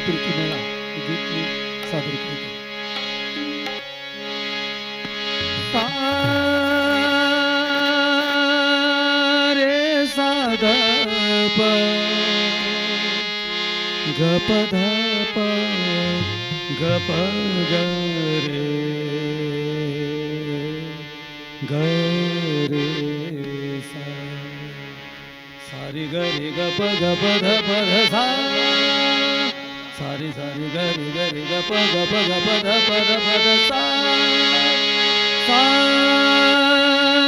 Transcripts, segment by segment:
प्रीती मेळा हे गीत मी सादर करतो. सा रे सा ध प ग प ध प ग प ग रे ग रे सा सारी ग रे ग प ध प ध सा सारी सारी ग रे ग प ध प ध प ध सा सा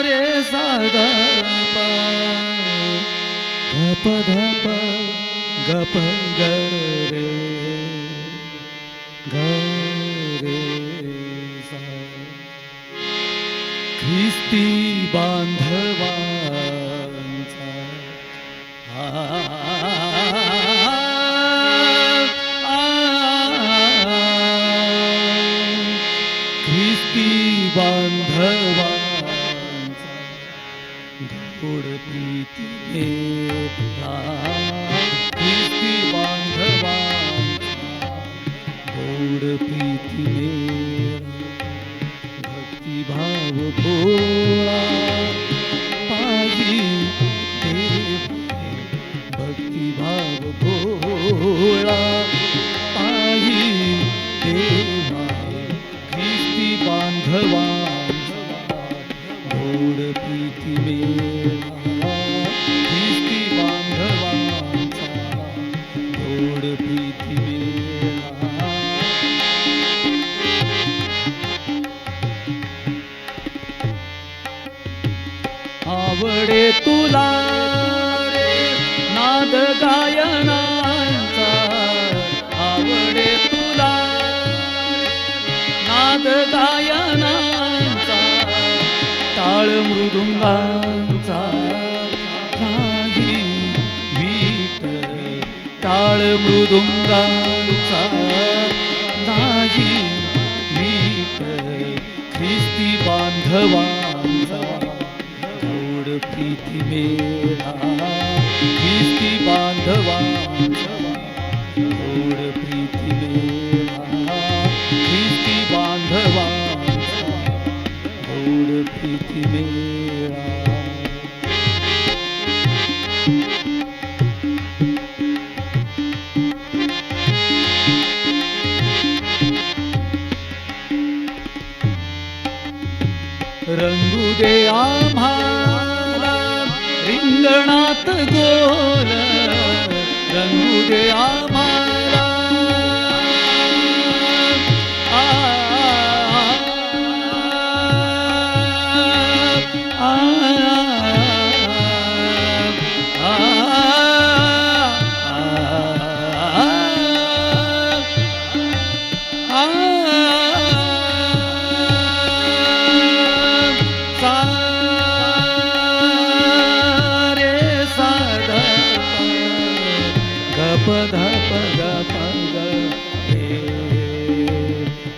रे सा ध प ग प ध प ग प ग रे ग रे सा ख्रिस्ती बांधवांचा ख्रिस्ती बांधवांचा गोड प्रीतीने ख्रिस्ती बांधवांचा गोड प्रीतीने भक्तिभाव भोळा पाही भक्तिभाव भोळा पाही देवा ख्रिस्ती बांधवांचा गोड प्रीती मेळा ख्रिस्ती बांधवांचा गोड प्रीती मेळा आवडे तुला रे नाद गायनांचा आवडे तुला नाद गायनांचा टाळ मृदुंगांचा नाही वीट टाळ मृदुंगांचा नाही वीट ख्रिस्ती बांधवांचा गोड प्रीती मेळा ख्रिस्ती बांधवांचा गोड प्रीती मेळा ख्रिस्ती बांधवांचा गोड प्रीती मेळा रंगू दे आम्हाला रिंगणात गोल रंगू दे आम्हाला प ध प ग प ग रे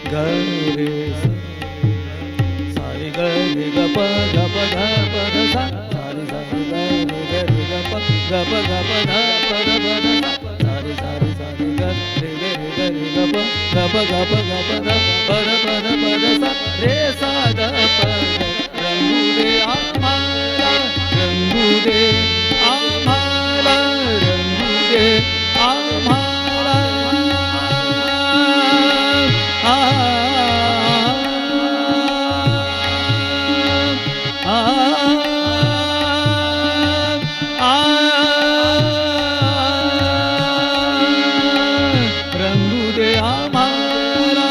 ग रे सारी ग रे ग प ग प ध प ध सा सारी सारी ग रे ग प ग प ग प ध प ध प ध सारी सारी सारी ग रे ग प ग प ग प ग प ध प ध प ध सा रे सा ग प रंगू दे आम्हाला रंगू दे आम्हाला रंगू दे आम्हाला रंगू दे आम्हाला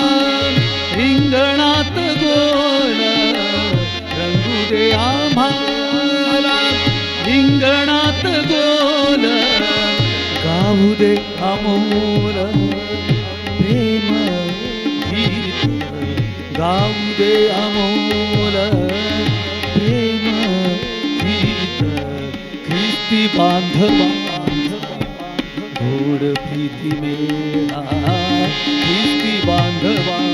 रिंगणात गोल रंगू दे आम्हाला रिंगणात गोल गाऊ दे अमोल प्रेम गीत गाऊ दे अमोल प्रेम गीत ख्रिस्ती बांधवांचा गोड प्रीती मेळा ख्रिस्ती बांधवा